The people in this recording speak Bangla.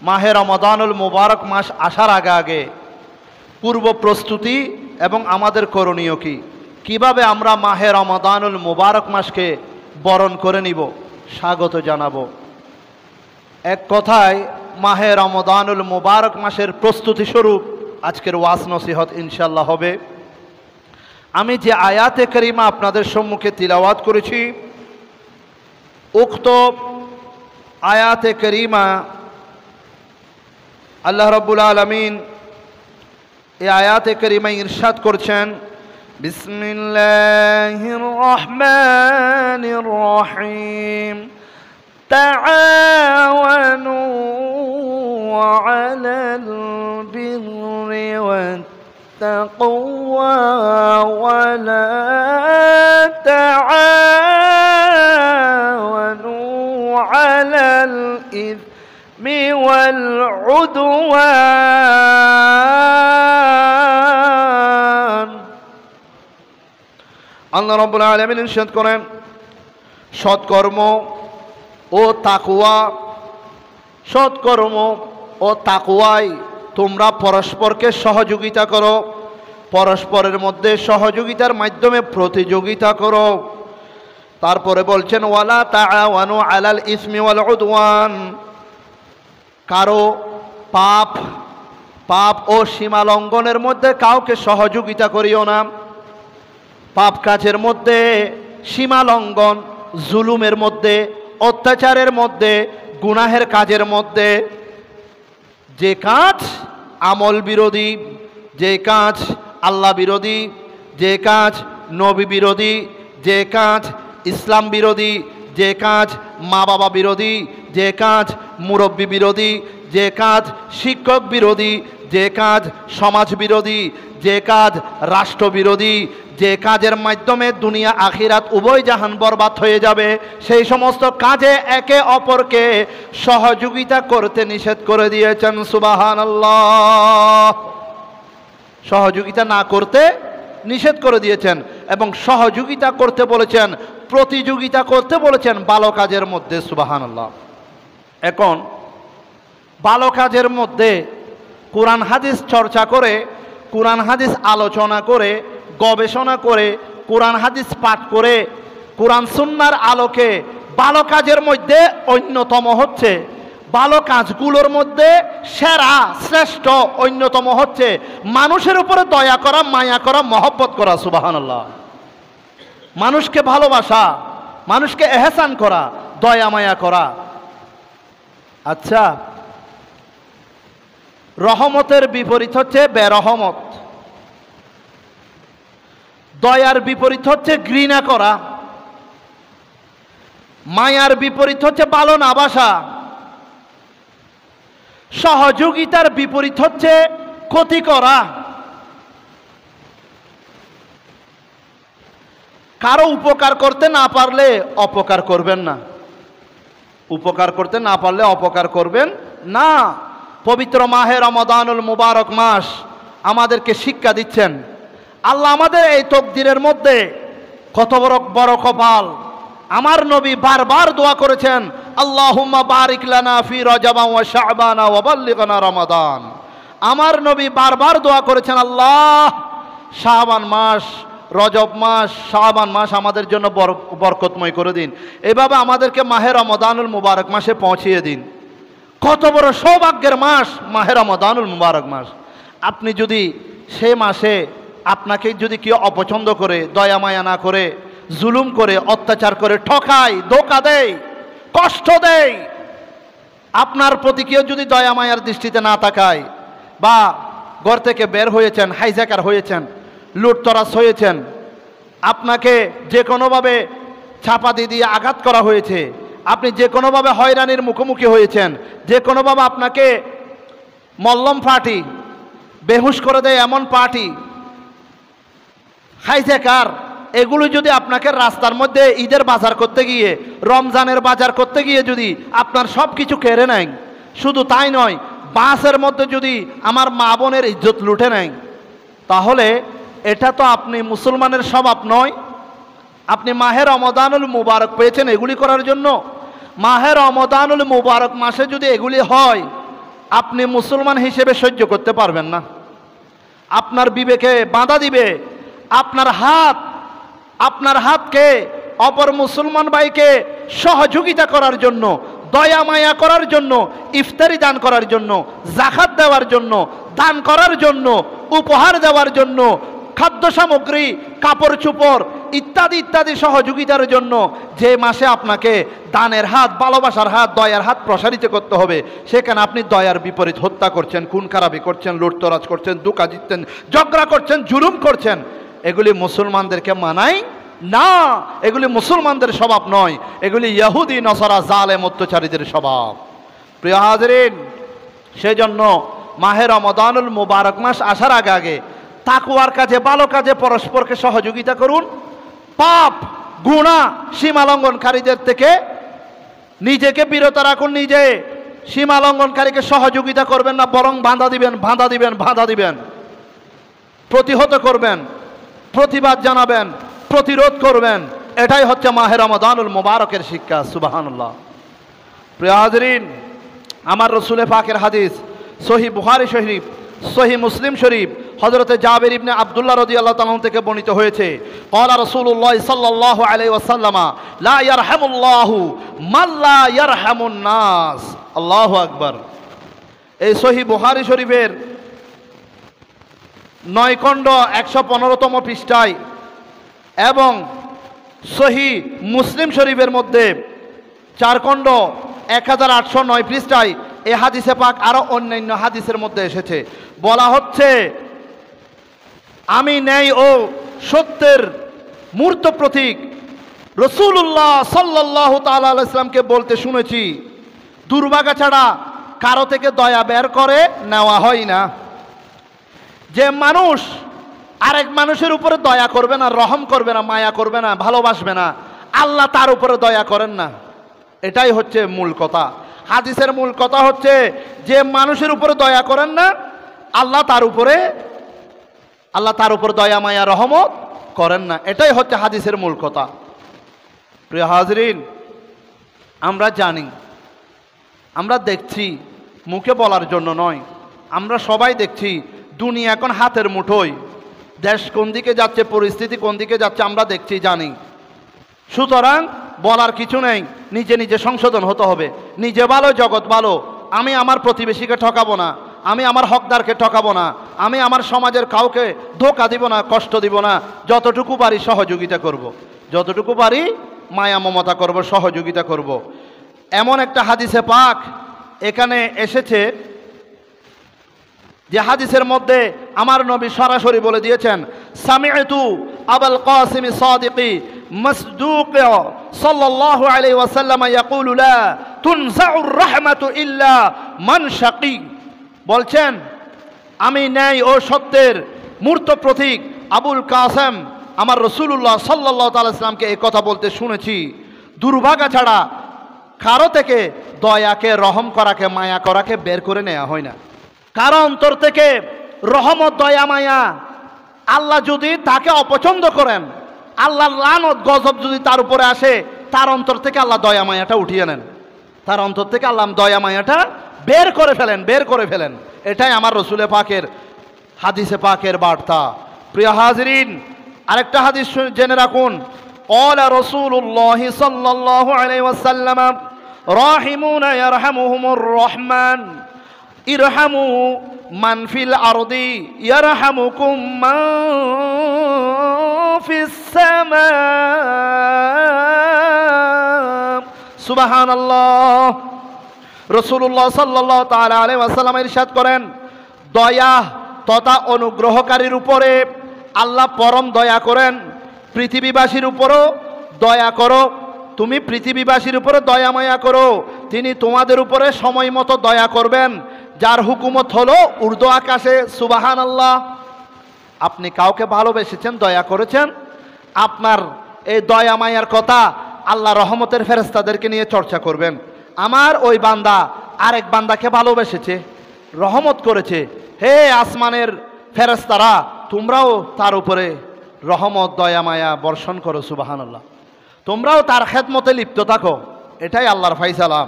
মাহে রমাদানুল মুবারক মাস আসার আগে আগে পূর্ব প্রস্তুতি এবং আমাদের করণীয় কি, কিভাবে আমরা মাহে রমাদানুল মুবারক মাসকে বরণ করে নিব, স্বাগত জানাবো। এক কথায় মাহে রমাদানুল মুবারক মাসের প্রস্তুতি স্বরূপ আজকের ওয়াজ নসিহত ইনশাআল্লাহ হবে। আমি যে আয়াতে কারিমা আপনাদের সম্মুখে তিলাওয়াত করেছি, উক্ত আয়াতে কারিমা আল্লাহ রাব্বুল আলামিন এই আয়াতে কারিমা ইরশাদ করছেন, বিসমিল্লাহির রহমানির রহিম, তাআওয়ানু আলাল বিররি ওয়াত-তাকওয়া ওয়া লা তাআওয়ানু আলাল ইসমি ওয়াল উদওয়ান। আল্লাহ রাব্বুল আলামিন ইরশাদ করেন, সৎকর্ম ও তাকওয়া, সৎকর্ম ও তাকওয়ায় তোমরা পরস্পরকে সহযোগিতা করো, পরস্পরের মধ্যে সহযোগিতার মাধ্যমে প্রতিযোগিতা করো। তারপরে বলছেন, ওয়ালা তাআওয়ানু আলাল ইসমি ওয়াল উদওয়ান, কারো পাপ ও সীমা লঙ্ঘনের মধ্যে কাউকে সহযোগিতা করিও না। পাপ কাজের মধ্যে, সীমা লঙ্ঘন, জুলুমের মধ্যে, অত্যাচারের মধ্যে, গুনাহের কাজের মধ্যে, যে কাজ আমল বিরোধী, যে কাজ আল্লাহ বিরোধী, যে কাজ নবী বিরোধী, যে কাজ ইসলাম বিরোধী, যে কাজ মা বাবা বিরোধী, যে কাজ মুরব্বী বিরোধী, যে কাজ শিক্ষক বিরোধী, যে কাজ সমাজ বিরোধী, যে কাজ রাষ্ট্র বিরোধী, যে কাজের মাধ্যমে দুনিয়া আখিরাত উভয় জাহান বরবাদ হয়ে যাবে, সেই সমস্ত কাজে একে অপরকে সহযোগিতা করতে নিষেধ করে দিয়েছেন। সুবহানাল্লাহ। সহযোগিতা না করতে নিষেধ করে দিয়েছেন এবং সহযোগিতা করতে বলেছেন, প্রতিযোগিতা করতে বলেছেন ভালো কাজের মধ্যে। সুবহানাল্লাহ। এখন ভালো কাজের মধ্যে কোরআন হাদিস চর্চা করে, কোরআন হাদিস আলোচনা করে, গবেষণা করে, কোরআন হাদিস পাঠ করে, কোরআন সুন্নাহর আলোকে ভালো কাজের মধ্যে অন্যতম হচ্ছে, ভালো কাজগুলোর মধ্যে সেরা শ্রেষ্ঠ অন্যতম হচ্ছে মানুষের উপরে দয়া করা, মায়া করা, মহব্বত করা। সুবহানাল্লাহ। মানুষকে ভালোবাসা, মানুষকে এহসান করা, দয়া মায়া করা। আচ্ছা, রহমতের বিপরীত হচ্ছে বেরহমত, দয়ার বিপরীত হচ্ছে ঘৃণা করা, মায়ার বিপরীত হচ্ছে ভালো না বাসা, সহযোগিতার বিপরীত হচ্ছে ক্ষতি করা। কারো উপকার করতে না পারলে অপকার করবেন না, উপকার করতে না পারলে অপকার করবেন না। পবিত্র মাহে রমাদানুল মুবারক মাস আমাদেরকে শিক্ষা দিচ্ছেন। আল্লাহ আমাদের এই তকদিরের মধ্যে কত বড় কপাল। আমার নবী বারবার দোয়া করেছেন, আল্লাহুম্মা বারিক লানা ফি রজবা ওয়া শাবানা ওয়া বাল্লিগনা রমাদান। আমার নবী বারবার দোয়া করেছেন, আল্লাহ শাবান মাস, রজব মাস, শাবান মাস আমাদের জন্য বরকতময় করে দিন। এভাবে আমাদেরকে মাহে রমাদানুল মুবারক মাসে পৌঁছিয়ে দিন। কত বড় সৌভাগ্যের মাস মাহে রমাদানুল মুবারক মাস। আপনি যদি সে মাসে আপনাকে যদি কেউ অপছন্দ করে, দয়া মায়া না করে, জুলুম করে, অত্যাচার করে, ঠকায়, ধোঁকা দেয়, কষ্ট দেয়, আপনার প্রতি কেউ যদি দয়া মায়ার দৃষ্টিতে না তাকায়, বা ঘর থেকে বের হয়েছেন, হাইজ্যাকার হয়েছেন, লুটতরাজ হয়েছেন, আপনাকে যে কোনোভাবে চাপা দিয়ে আঘাত করা হয়েছে, আপনি যে কোনোভাবে হয়রানির মুখোমুখি হয়েছেন, যে কোনোভাবে আপনাকে মল্লম পার্টি, বেহুশ করে দেয় এমন পার্টি, হাইজ্যাকার, এগুলো যদি আপনাকে রাস্তার মধ্যে ঈদের বাজার করতে গিয়ে, রমজানের বাজার করতে গিয়ে যদি আপনার সব কিছু কেড়ে নেয়, শুধু তাই নয়, বাসের মধ্যে যদি আমার মা বোনের ইজ্জত লুটে নেয়, তাহলে এটা তো আপনি মুসলমানের স্বভাব নয়। আপনি মাহে রমাদানুল মুবারক পেয়েছেন এগুলি করার জন্য। মাহে রমাদানুল মুবারক মাসে যদি এগুলি হয়, আপনি মুসলমান হিসেবে সহ্য করতে পারবেন না। আপনার বিবেকে বাধা দিবে। আপনার হাতকে অপর মুসলমান ভাইকে সহযোগিতা করার জন্য, দয়া মায়া করার জন্য, ইফতারি দান করার জন্য, জাকাত দেওয়ার জন্য, দান করার জন্য, উপহার দেওয়ার জন্য, খাদ্য সামগ্রী, কাপড় চোপড় ইত্যাদি ইত্যাদি সহযোগিতার জন্য যে মাসে আপনাকে দানের হাত, ভালোবাসার হাত, দয়ার হাত প্রসারিত করতে হবে, সেখানে আপনি দয়ার বিপরীত হত্যা করছেন, খুন খারাপি করছেন, লুটতরাজ করছেন, ধোঁকা দিচ্ছেন, ঝগড়া করছেন, জুলুম করছেন। এগুলি মুসলমানদেরকে মানায় না। এগুলি মুসলমানদের স্বভাব নয়, এগুলি ইহুদি নসারা জালেম অত্যাচারীদের স্বভাব। প্রিয় হাজরিন, সেজন্য মাহে রমাদানুল মুবারক মাস আসার আগে আগে তাকওয়ার কাজে, ভালো কাজে পরস্পরকে সহযোগিতা করুন। পাপ, গুনাহ, সীমা লঙ্ঘনকারীদের থেকে নিজেকে বিরত রাখুন। নিজে সীমা লঙ্ঘনকারীকে সহযোগিতা করবেন না, বরং বাধা দিবেন, প্রতিহত করবেন, প্রতিবাদ জানাবেন, প্রতিরোধ করবেন। এটাই হচ্ছে মাহে রমাদানুল মুবারকের শিক্ষা। সুবহানাল্লাহ। প্রিয় হাজরিন, আমার রাসূলে পাকের হাদিস সহিহ বুখারী শরীফ, সহিহ মুসলিম শরীফ হযরতে জাবির ইবনে আব্দুল্লাহ রাদিয়াল্লাহু তাআলা থেকে বর্ণিত হয়েছে, ক্বালা রাসূলুল্লাহ সাল্লাল্লাহু আলাইহি ওয়াসাল্লাম লা ইয়ারহামুল্লাহু মান লা ইয়ারহামুন নাস। আল্লাহু আকবার। এই সহিহ বুখারী শরীফের 9 খণ্ড 115তম পৃষ্ঠায় এবং সহিহ মুসলিম শরীফের মধ্যে 4 খণ্ড 1809 পৃষ্ঠায় এই হাদিসে পাক আরো অন্যান্য হাদিসের মধ্যে এসেছে। বলা হচ্ছে, আমি ন্যায় ও সত্যের মূর্ত প্রতীক রাসূলুল্লাহ সাল্লাল্লাহু তাআলা আলাইহি ওয়াসাল্লামকে বলতে শুনেছি, দুর্ভাগা ছাড়া কারো থেকে দয়া বের করে নেওয়া হয় না। যে মানুষ আরেক মানুষের উপরে দয়া করবে না, রহম করবে না, মায়া করবে না, ভালোবাসবে না, আল্লাহ তার উপরে দয়া করেন না। এটাই হচ্ছে মূল কথা। হাদিসের মূল কথা হচ্ছে, যে মানুষের উপরে দয়া করেন না, আল্লাহ তার উপর দয়া মায়া রহমত করেন না। এটাই হচ্ছে হাদিসের মূল কথা। প্রিয় হাজরিন, আমরা জানি, আমরা দেখছি, মুখে বলার জন্য নয়, আমরা সবাই দেখছি দুনিয়া এখন হাতের মুঠোয়। দেশ কোন দিকে যাচ্ছে, পরিস্থিতি কোন দিকে যাচ্ছে আমরা দেখছি, জানি। সুতরাং বলার কিছু নেই, নিজে নিজে সংশোধন হতে হবে। নিজে ভালো, জগৎ ভালো। আমি আমার প্রতিবেশীকে ঠকাবো না, আমি আমার হকদারকে ঠকাবো না, আমি আমার সমাজের কাউকে ধোঁকা দিব না, কষ্ট দিব না। যতটুকু পারি সহযোগিতা করব, যতটুকু পারি মায়া মমতা করব, সহযোগিতা করব। এমন একটা হাদিসে পাক এখানে এসেছে যে হাদিসের মধ্যে আমার নবী সরাসরি বলে দিয়েছেন, সামি'তু আবুল কাসিম সাদিকি মাসদুক সাল্লাল্লাহু আলাইহি ওয়াসাল্লাম ইয়াকুলু লা তুনজাউর রাহমাতু ইল্লা মান শাকী। বলছেন, আমি ন্যায় ও সত্যের মূর্ত প্রতীক আবুল কাসেম আমার রাসূলুল্লাহ সাল্লাল্লাহু আলাইহি ওয়াসাল্লামকে এই কথা বলতে শুনেছি, দুর্ভাগা ছাড়া কারো থেকে দয়াকে, রহম করাকে, মায়া করাকে বের করে নেওয়া হয় না। কারো অন্তর থেকে রহমত, দয়া, মায়া, আল্লাহ যদি তাকে অপছন্দ করেন, আল্লাহর লানত, গজব যদি তার উপরে আসে, তার অন্তর থেকে আল্লাহ দয়া মায়াটা উঠিয়ে নেন, তার অন্তর থেকে আল্লাহ দয়া মায়াটা বের করে ফেলেন। এটাই আমার রাসূলে পাকের হাদিসে পাকের বার্তা। প্রিয় হাজরিন, আরেকটা হাদিস জেনে রাখুন। ক্বালা রাসূলুল্লাহ সাল্লাল্লাহু আলাইহি ওয়াসাল্লাম রাহিমুনা ইয়ারহামুহুমুর রহমান ইরহামু মান ফিল আরদি ইয়ারহামুকুম মান ফিস সামা। সুবহানাল্লাহ। রাসূলুল্লাহ সাল্লাল্লাহু তাআলা আলাইহি ওয়াসাল্লাম ইরশাদ করেন, দয়া তথা অনুগ্রহকারীর উপরে আল্লাহ পরম দয়া করেন। পৃথিবীবাসীর উপরও দয়া করো, তুমি পৃথিবীবাসীর উপরে দয়া মায়া করো, তিনি তোমাদের উপরে সময় মতো দয়া করবেন, যার হুকুমত হলো ঊর্ধ্ব আকাশে। সুবহানাল্লাহ। আপনি কাউকে ভালোবেসেছেন, দয়া করেছেন, আপনার এই দয়া মায়ার কথা আল্লাহ রহমতের ফেরেশতাদেরকে নিয়ে চর্চা করবেন। আমার ওই বান্দা আরেক বান্দাকে ভালোবেসেছে, রহমত করেছে, হে আসমানের ফেরেশতারা, তোমরাও তার উপরে রহমত, দয়া মায়া বর্ষণ করো। সুবহানাল্লাহ। তোমরাও তার খেদমতে লিপ্ত থাকো। এটাই আল্লাহর ফায়সালা।